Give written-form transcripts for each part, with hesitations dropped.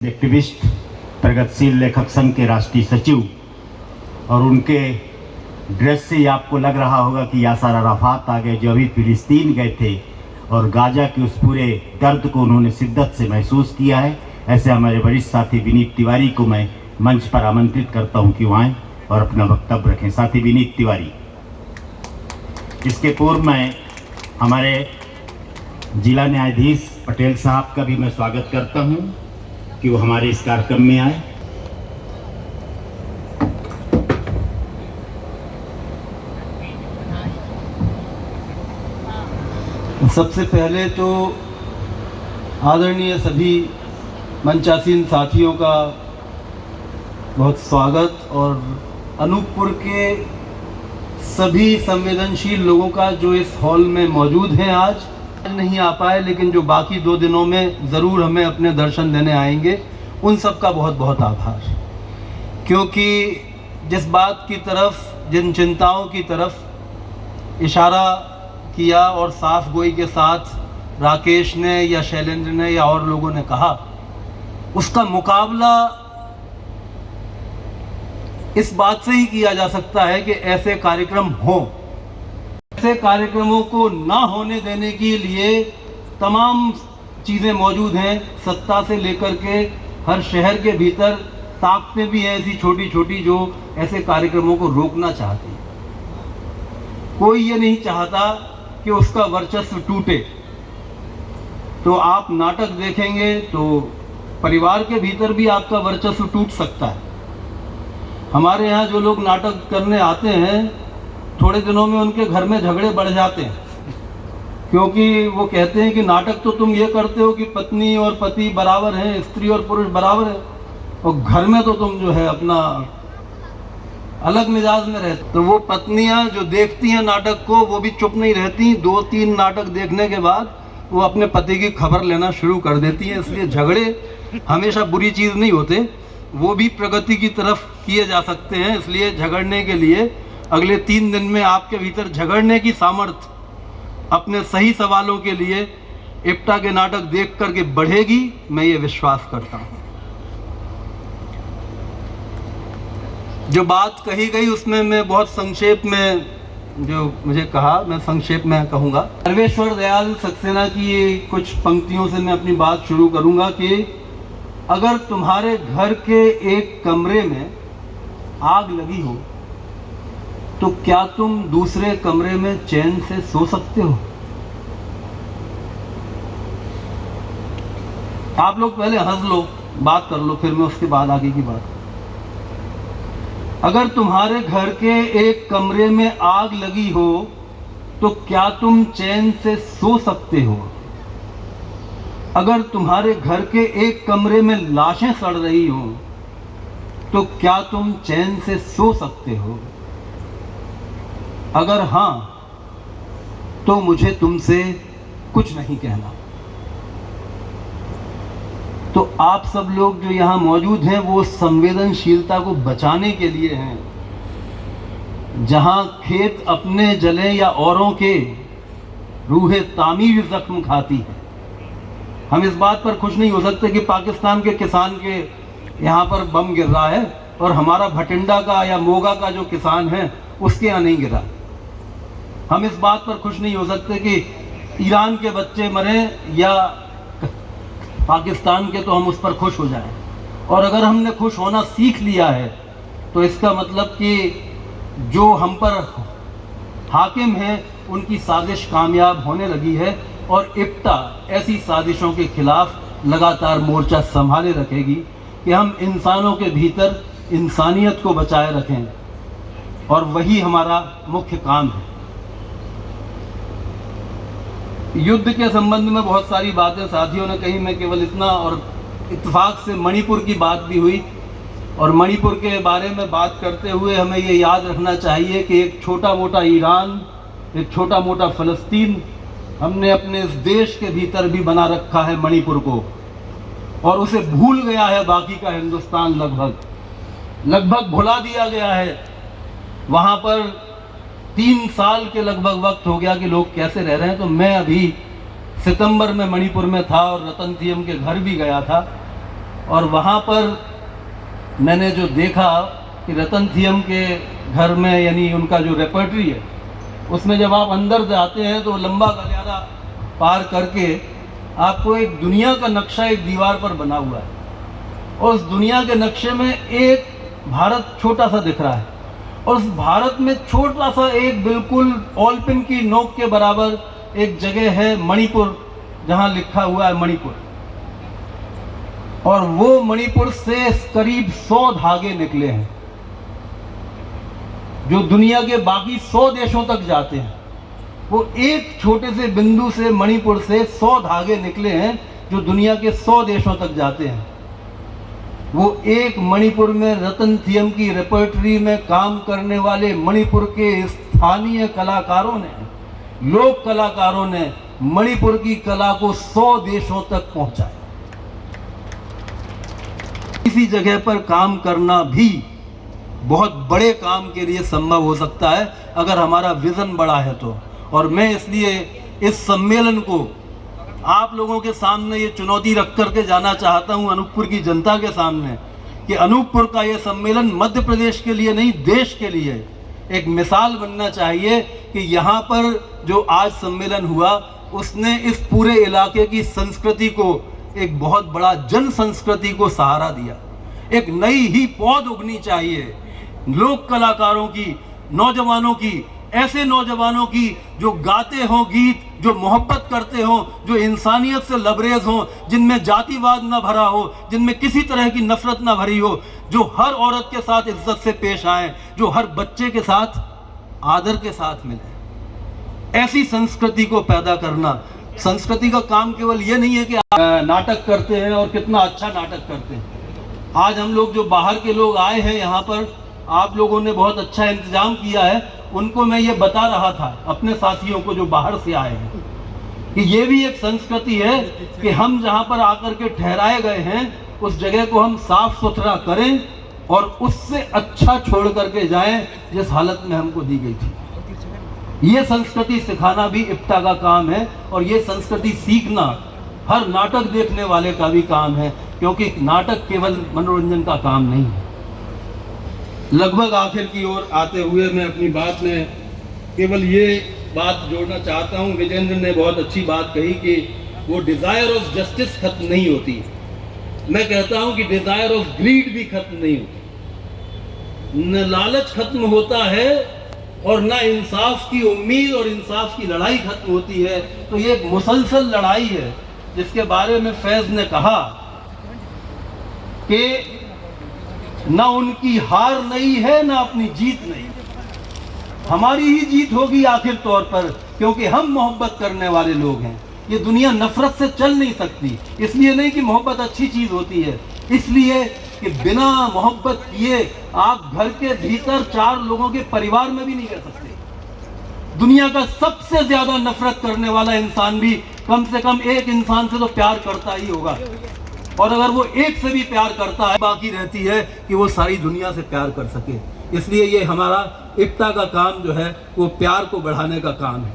Activist, प्रगतिशील लेखक संघ के राष्ट्रीय सचिव, और उनके ड्रेस से ही आपको लग रहा होगा कि यासर अराफात आ गए, जो अभी फिलिस्तीन गए थे और गाजा के उस पूरे दर्द को उन्होंने शिद्दत से महसूस किया है। ऐसे हमारे वरिष्ठ साथी विनीत तिवारी को मैं मंच पर आमंत्रित करता हूं कि वो आएँ और अपना वक्तव्य रखें। साथी विनीत तिवारी। इसके पूर्व मैं हमारे जिला न्यायाधीश पटेल साहब का भी मैं स्वागत करता हूं कि वो हमारे इस कार्यक्रम में आए। सबसे पहले तो आदरणीय सभी मंचासीन साथियों का बहुत स्वागत, और अनूपपुर के सभी संवेदनशील लोगों का जो इस हॉल में मौजूद हैं। आज नहीं आ पाए, लेकिन जो बाकी 2 दिनों में ज़रूर हमें अपने दर्शन देने आएंगे, उन सब का बहुत बहुत आभार। क्योंकि जिस बात की तरफ, जिन चिंताओं की तरफ इशारा किया और साफ गोई के साथ राकेश ने या शैलेंद्र ने या और लोगों ने कहा, उसका मुकाबला इस बात से ही किया जा सकता है कि ऐसे कार्यक्रम हों। ऐसे कार्यक्रमों को ना होने देने के लिए तमाम चीज़ें मौजूद हैं। सत्ता से लेकर के हर शहर के भीतर ताकतें भी हैं ऐसी छोटी छोटी, जो ऐसे कार्यक्रमों को रोकना चाहती हैं। कोई ये नहीं चाहता कि उसका वर्चस्व टूटे। तो आप नाटक देखेंगे तो परिवार के भीतर भी आपका वर्चस्व टूट सकता है। हमारे यहाँ जो लोग नाटक करने आते हैं, थोड़े दिनों में उनके घर में झगड़े बढ़ जाते हैं, क्योंकि वो कहते हैं कि नाटक तो तुम ये करते हो कि पत्नी और पति बराबर हैं, स्त्री और पुरुष बराबर है, और घर में तो तुम जो है अपना अलग मिजाज में रहते। तो वो पत्नियां जो देखती हैं नाटक को, वो भी चुप नहीं रहती। 2-3 नाटक देखने के बाद वो अपने पति की खबर लेना शुरू कर देती हैं। इसलिए झगड़े हमेशा बुरी चीज़ नहीं होते, वो भी प्रगति की तरफ किए जा सकते हैं। इसलिए झगड़ने के लिए अगले 3 दिन में आपके भीतर झगड़ने की सामर्थ्य अपने सही सवालों के लिए इप्टा के नाटक देख करके बढ़ेगी, मैं ये विश्वास करता हूँ। जो बात कही गई उसमें मैं बहुत संक्षेप में, जो मुझे कहा मैं संक्षेप में कहूँगा। सर्वेश्वर दयाल सक्सेना की कुछ पंक्तियों से मैं अपनी बात शुरू करूँगा कि अगर तुम्हारे घर के एक कमरे में आग लगी हो तो क्या तुम दूसरे कमरे में चैन से सो सकते हो? आप लोग पहले हंस लो, बात कर लो, फिर मैं उसके बाद आगे की बात। अगर तुम्हारे घर के एक कमरे में आग लगी हो तो क्या तुम चैन से सो सकते हो? अगर तुम्हारे घर के एक कमरे में लाशें सड़ रही हो तो क्या तुम चैन से सो सकते हो? अगर हाँ, तो मुझे तुमसे कुछ नहीं कहना। तो आप सब लोग जो यहाँ मौजूद हैं, वो संवेदनशीलता को बचाने के लिए हैं। जहाँ खेत अपने जले या औरों के, रूहे तामीर जख्म खाती है। हम इस बात पर खुश नहीं हो सकते कि पाकिस्तान के किसान के यहाँ पर बम गिर रहा है और हमारा भटिंडा का या मोगा का जो किसान है उसके यहाँ नहीं गिरा। हम इस बात पर खुश नहीं हो सकते कि ईरान के बच्चे मरे या पाकिस्तान के, तो हम उस पर खुश हो जाएं। और अगर हमने खुश होना सीख लिया है तो इसका मतलब कि जो हम पर हाकिम हैं उनकी साजिश कामयाब होने लगी है, और इप्टा ऐसी साजिशों के खिलाफ लगातार मोर्चा संभाले रखेगी कि हम इंसानों के भीतर इंसानियत को बचाए रखें, और वही हमारा मुख्य काम है। युद्ध के संबंध में बहुत सारी बातें साथियों ने कही, मैं केवल इतना, और इत्तेफाक से मणिपुर की बात भी हुई, और मणिपुर के बारे में बात करते हुए हमें ये याद रखना चाहिए कि एक छोटा मोटा ईरान, एक छोटा मोटा फ़लस्तीन हमने अपने इस देश के भीतर भी बना रखा है मणिपुर को, और उसे भूल गया है बाकी का हिंदुस्तान। लगभग भुला दिया गया है। वहाँ पर 3 साल के लगभग वक्त हो गया कि लोग कैसे रह रहे हैं। तो मैं अभी सितंबर में मणिपुर में था और रतन थीयम के घर भी गया था। और वहाँ पर मैंने जो देखा कि रतन थियम के घर में, यानी उनका जो रेपर्टरी है, उसमें जब आप अंदर जाते हैं तो लंबा गलियारा पार करके आपको एक दुनिया का नक्शा एक दीवार पर बना हुआ है, और उस दुनिया के नक्शे में एक भारत छोटा सा दिख रहा है, और उस भारत में छोटा सा एक बिल्कुल ऑलपिन की नोक के बराबर एक जगह है मणिपुर, जहां लिखा हुआ है मणिपुर, और वो मणिपुर से करीब 100 धागे निकले हैं जो दुनिया के बाकी 100 देशों तक जाते हैं। वो एक छोटे से बिंदु से, मणिपुर से 100 धागे निकले हैं जो दुनिया के 100 देशों तक जाते हैं। वो एक मणिपुर में रतन थियम की रेपर्टरी में काम करने वाले मणिपुर के स्थानीय कलाकारों ने, लोक कलाकारों ने मणिपुर की कला को 100 देशों तक पहुंचाया। किसी जगह पर काम करना भी बहुत बड़े काम के लिए संभव हो सकता है अगर हमारा विजन बड़ा है तो। और मैं इसलिए इस सम्मेलन को आप लोगों के सामने ये चुनौती रख करके जाना चाहता हूं, अनूपपुर की जनता के सामने, कि अनूपपुर का ये सम्मेलन मध्य प्रदेश के लिए नहीं, देश के लिए एक मिसाल बनना चाहिए कि यहाँ पर जो आज सम्मेलन हुआ उसने इस पूरे इलाके की संस्कृति को, एक बहुत बड़ा जन संस्कृति को सहारा दिया। एक नई ही पौध उगनी चाहिए लोक कलाकारों की, नौजवानों की, ऐसे नौजवानों की जो गाते हों गीत, जो मोहब्बत करते हों, जो इंसानियत से लबरेज हों, जिनमें जातिवाद ना भरा हो, जिनमें किसी तरह की नफरत ना भरी हो, जो हर औरत के साथ इज्जत से पेश आए, जो हर बच्चे के साथ आदर के साथ मिले। ऐसी संस्कृति को पैदा करना। संस्कृति का काम केवल ये नहीं है कि नाटक करते हैं और कितना अच्छा नाटक करते हैं। आज हम लोग जो बाहर के लोग आए हैं यहाँ पर, आप लोगों ने बहुत अच्छा इंतजाम किया है। उनको मैं ये बता रहा था, अपने साथियों को जो बाहर से आए हैं, कि ये भी एक संस्कृति है कि हम जहाँ पर आकर के ठहराए गए हैं उस जगह को हम साफ सुथरा करें और उससे अच्छा छोड़ करके जाएं जिस हालत में हमको दी गई थी। ये संस्कृति सिखाना भी इप्टा का काम है, और ये संस्कृति सीखना हर नाटक देखने वाले का भी काम है, क्योंकि नाटक केवल मनोरंजन का काम नहीं है। लगभग आखिर की ओर आते हुए मैं अपनी बात में केवल ये बात जोड़ना चाहता हूँ। विजेंद्र ने बहुत अच्छी बात कही कि वो डिजायर ऑफ जस्टिस खत्म नहीं होती। मैं कहता हूँ कि डिजायर ऑफ ग्रीड भी खत्म नहीं होती। न लालच खत्म होता है और ना इंसाफ की उम्मीद और इंसाफ की लड़ाई खत्म होती है। तो ये एक मुसलसल लड़ाई है जिसके बारे में फैज ने कहा कि ना उनकी हार नहीं है, ना अपनी जीत नहीं, हमारी ही जीत होगी आखिर तौर पर, क्योंकि हम मोहब्बत करने वाले लोग हैं। ये दुनिया नफरत से चल नहीं सकती। इसलिए नहीं कि मोहब्बत अच्छी चीज होती है, इसलिए कि बिना मोहब्बत किए आप घर के भीतर 4 लोगों के परिवार में भी नहीं रह सकते। दुनिया का सबसे ज्यादा नफरत करने वाला इंसान भी कम से कम एक इंसान से तो प्यार करता ही होगा, और अगर वो एक से भी प्यार करता है, बाकी रहती है कि वो सारी दुनिया से प्यार कर सके। इसलिए ये हमारा इप्टा का काम जो है वो प्यार को बढ़ाने का काम है।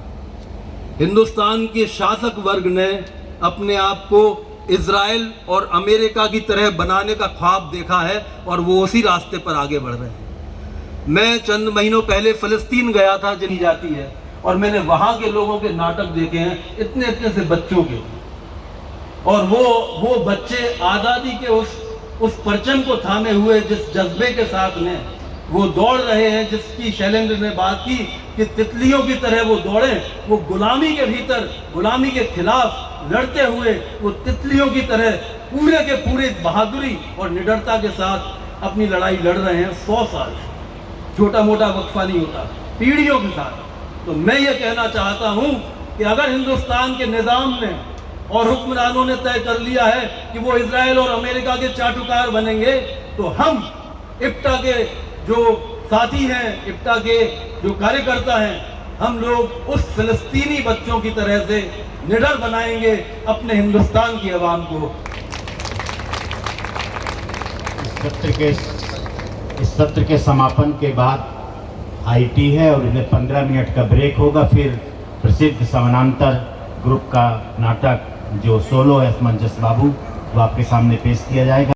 हिंदुस्तान के शासक वर्ग ने अपने आप को इजराइल और अमेरिका की तरह बनाने का ख्वाब देखा है, और वो उसी रास्ते पर आगे बढ़ रहे हैं। मैं चंद महीनों पहले फिलिस्तीन गया था, जनी जाती है, और मैंने वहाँ के लोगों के नाटक देखे हैं, इतने इतने से बच्चों के, और वो बच्चे आज़ादी के उस परचम को थामे हुए जिस जज्बे के साथ में वो दौड़ रहे हैं, जिसकी शैलेंद्र ने बात की कि तितलियों की तरह वो दौड़े, वो गुलामी के भीतर, गुलामी के खिलाफ लड़ते हुए वो तितलियों की तरह पूरे के पूरे बहादुरी और निडरता के साथ अपनी लड़ाई लड़ रहे हैं 100 साल। छोटा मोटा वक्फा नहीं होता, पीढ़ियों के साथ। तो मैं ये कहना चाहता हूँ कि अगर हिंदुस्तान के निज़ाम ने और हुक्मरानों ने तय कर लिया है कि वो इजराइल और अमेरिका के चाटुकार बनेंगे, तो हम इप्टा के जो साथी हैं, इप्टा के जो कार्यकर्ता हैं, हम लोग उस फिलिस्तीनी बच्चों की तरह से निडर बनाएंगे अपने हिंदुस्तान की आवाम को। इस सत्र के समापन के बाद आईटी है और इन्हें 15 मिनट का ब्रेक होगा। फिर प्रसिद्ध समानांतर ग्रुप का नाटक जो सोलो है असमंजस बाबू, वो आपके सामने पेश किया जाएगा।